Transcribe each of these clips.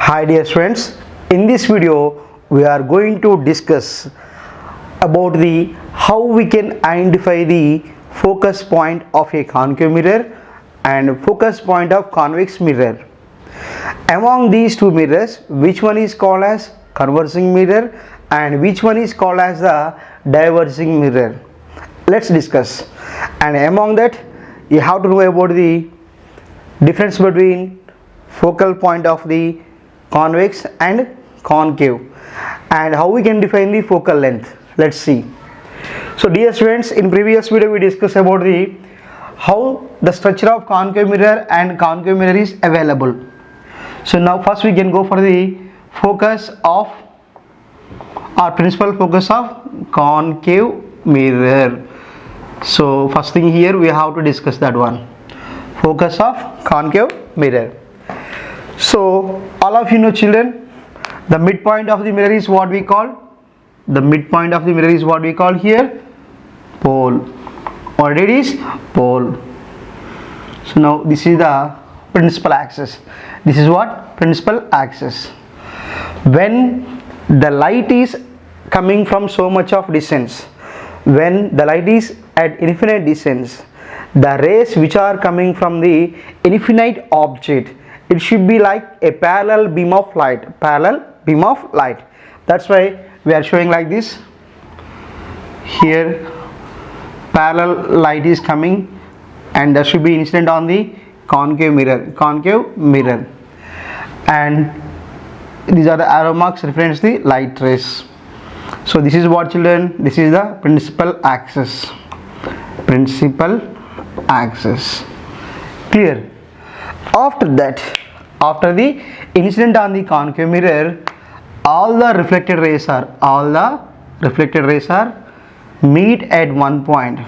Hi dear friends, in this video we are going to discuss about the how we can identify the focus point of a concave mirror and focus point of convex mirror. Among these two mirrors, which one is called as converging mirror and which one is called as the diverging mirror? Let's discuss. And among that, you have to know about the difference between focal point of the convex and concave and how we can define the focal length. Let's see. So dear students, in previous video we discussed about the how the structure of concave mirror and concave mirror is available. So now first we can go for the focus of our principal focus of concave mirror. So first thing here we have to discuss that one, focus of concave mirror. So all of you know children, the midpoint of the mirror is what we call, here pole. What it is? Pole. So now this is the principal axis. This is what? Principal axis. When the light is coming from so much of distance, when the light is at infinite distance, the rays which are coming from the infinite object, it should be like a parallel beam of light. That's why we are showing like this. Here parallel light is coming and that should be incident on the concave mirror, and these are the arrow marks reference the light rays. So this is what children, this is the principal axis. Clear? After that, after the incident on the concave mirror, all the reflected rays are meet at one point.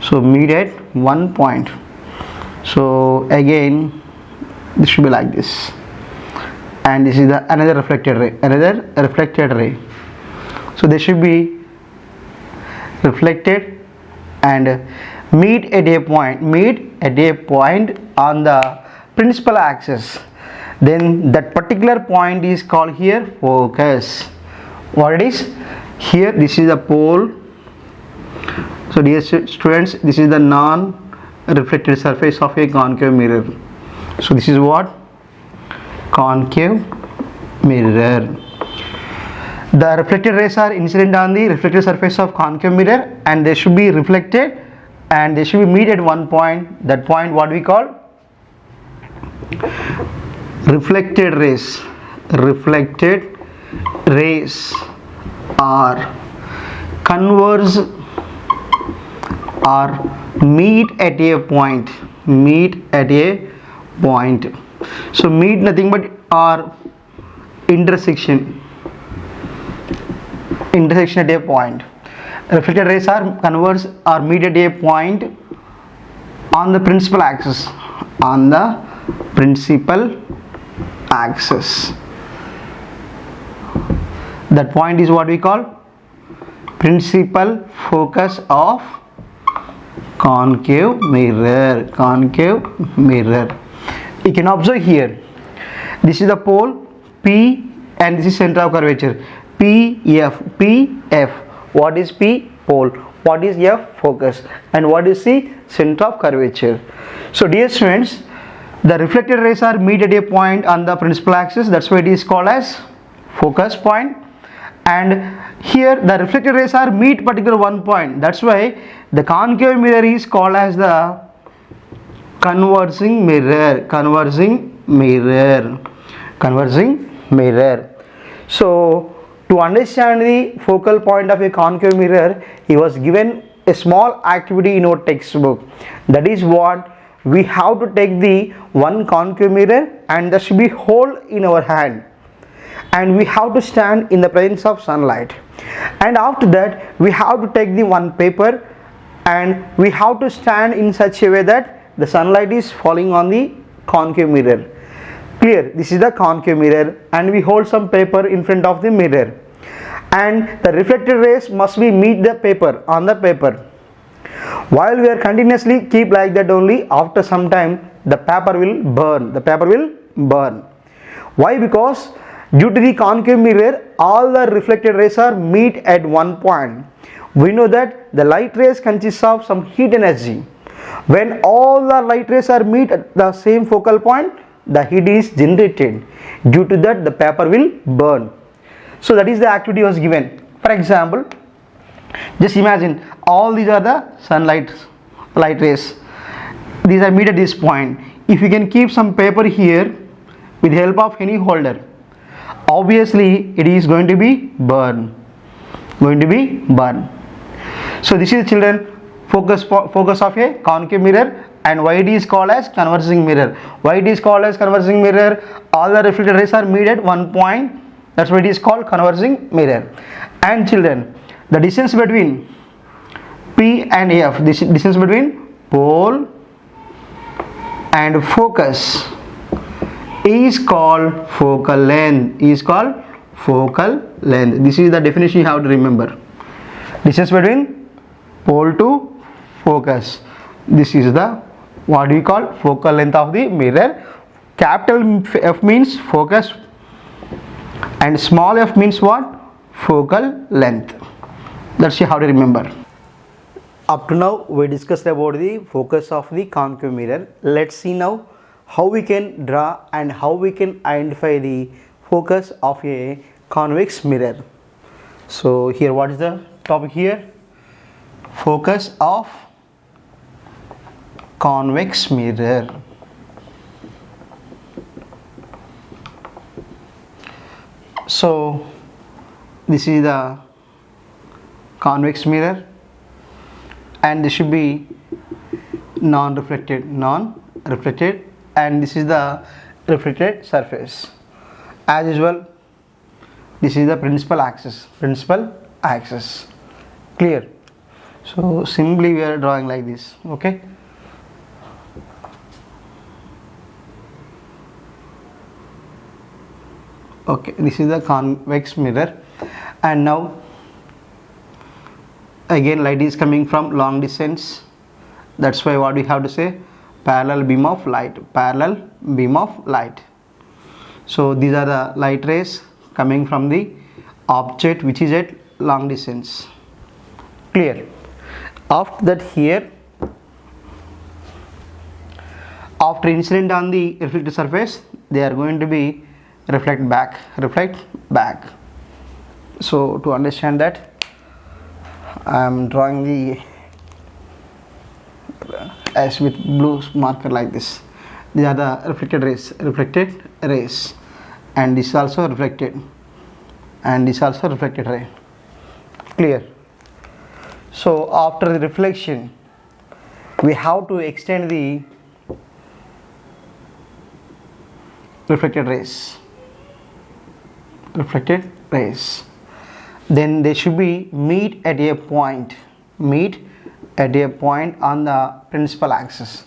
So meet at one point. So again this should be like this, and this is the another reflected ray, so they should be reflected and meet at a point on the principal axis. Then that particular point is called here focus. What it is? Here this is the pole. So dear students, this is the non-reflected surface of a concave mirror. So this is what? Concave mirror. The reflected rays are incident on the reflected surface of concave mirror and they should be reflected and they should be meet at one point. That point what we call? Reflected rays are converge or meet at a point. So meet nothing but are intersection at a point. Reflected rays are converge or meet at a point on the principal axis. That point is what we call principal focus of concave mirror. You can observe here, this is the pole P and this is center of curvature PF. What is P? Pole. What is F? Focus. And what is C? Center of curvature. So dear students, the reflected rays are meet at a point on the principal axis. That's why it is called as focus point. And here the reflected rays are meet particular one point. That's why the concave mirror is called as the converging mirror. So to understand the focal point of a concave mirror, he was given a small activity in our textbook. That is what we have to take the one concave mirror and there should be hole in our hand and we have to stand in the presence of sunlight, and after that we have to take the one paper and we have to stand in such a way that the sunlight is falling on the concave mirror. Clear? This is the concave mirror and we hold some paper in front of the mirror and the reflected rays must be meet the paper on the paper. While we are continuously keep like that only, after some time the paper will burn. Why? Because due to the concave mirror, all the reflected rays are meet at one point. We know that the light rays consist of some heat energy. When all the light rays are meet at the same focal point, the heat is generated. Due to that, the paper will burn. So that is the activity was given. For example, just imagine all these are the sunlight light rays. These are meet at this point. If you can keep some paper here with the help of any holder, obviously it is going to be burn. So this is, children, focus of a concave mirror, and why it is called as converging mirror. Why it is called as converging mirror? All the reflected rays are meet at one point. That's why it is called converging mirror. And children, the distance between P and F, this distance between pole and focus is called focal length. This is the definition you have to remember. Distance between pole to focus. This is the what we call focal length of the mirror. Capital F means focus and small f means what? Focal length. That's how to remember. Up to now we discussed about the focus of the concave mirror. Let's see now how we can draw and how we can identify the focus of a convex mirror. So here, what is the topic here? Focus of convex mirror. So this is the convex mirror, and this should be non-reflected, and this is the reflected surface. As usual, this is the principal axis. Clear? So simply we are drawing like this. Okay. Okay, this is the convex mirror, and now again light is coming from long distance. That's why what we have to say, parallel beam of light. So these are the light rays coming from the object which is at long distance. Clear? After that, here, after incident on the reflected surface, they are going to be reflect back. So to understand that, I am drawing the as with blue marker like this. These are the reflected rays, and this is also reflected, and this is also reflected ray. Clear? So after the reflection, we have to extend the reflected rays. Then they should be meet at a point on the principal axis.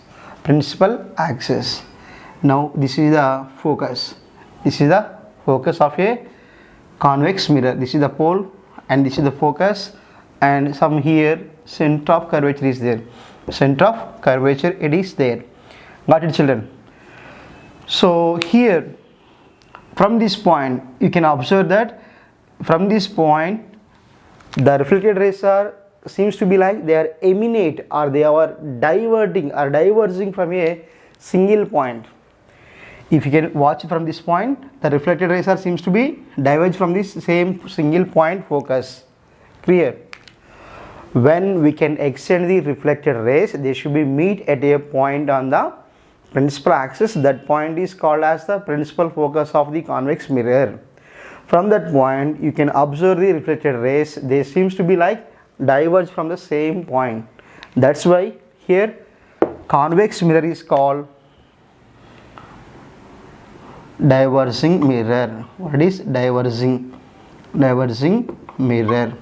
Now this is the focus. Of a convex mirror. This is the pole and this is the focus, and some here center of curvature is there. It is there. Got it, children? So here, from this point, you can observe that from this point the reflected rays seems to be like they are emanate, or they are diverging from a single point. If you can watch from this point, the reflected rays seems to be diverge from this same single point focus. Clear? When we can extend the reflected rays, they should be meet at a point on the principal axis. That point is called as the principal focus of the convex mirror. From that point, you can observe the reflected rays. They seems to be like diverge from the same point. That's why here convex mirror is called diverging mirror. What is diverging mirror?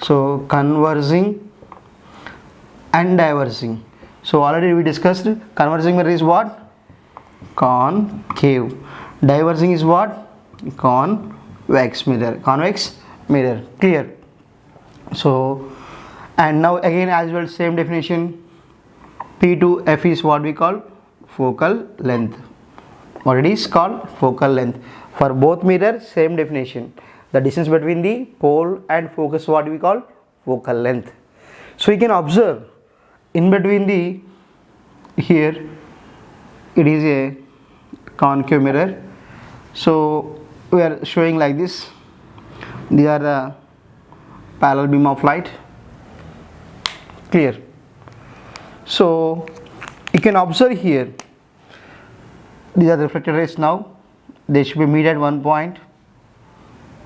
So converging and diverging. So already we discussed converging mirror is what? Concave. Diverging is what? Convex mirror. Clear? So, and now again as well same definition, P to F is what we call focal length. what it is called? Focal length. For both mirror, same definition. The distance between the pole and focus, what we call? Focal length. So you can observe in between the, here it is a concave mirror. So we are showing like this. These are the parallel beam of light. Clear? So you can observe here, these are the reflected rays now. They should be meet at one point.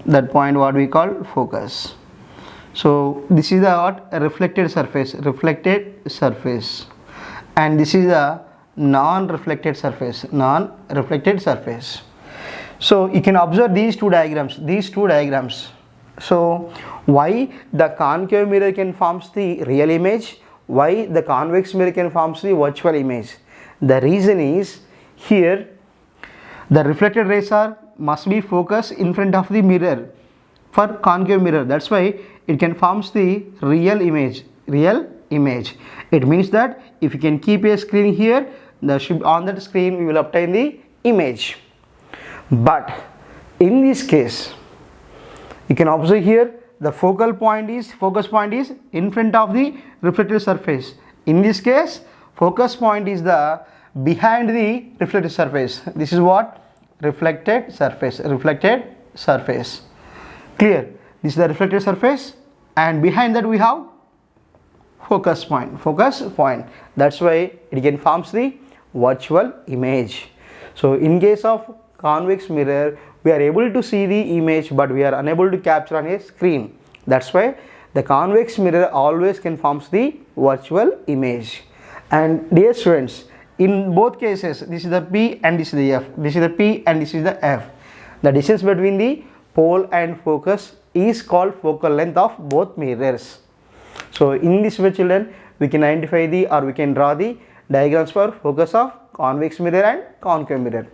That point what we call focus. So this is the what? A reflected surface, and this is a non-reflected surface. So you can observe these two diagrams. So why the concave mirror can forms the real image, why the convex mirror can forms the virtual image? The reason is, here the reflected rays must be focused in front of the mirror for concave mirror. That's why it can forms the real image. It means that if you can keep a screen here, on that screen we will obtain the image. But in this case, you can observe here the focus point is in front of the reflected surface. In this case, focus point is the behind the reflected surface. This is what? Reflected surface. Clear? This is the reflected surface, and behind that we have focus point. That's why it can forms the virtual image. So in case of convex mirror, we are able to see the image, but we are unable to capture on a screen. That's why the convex mirror always can forms the virtual image. And dear students, in both cases, this is the P and this is the F. This is the P and this is the F. The distance between the pole and focus is called focal length of both mirrors. So in this way, children, we can identify we can draw the diagrams for focus of convex mirror and concave mirror.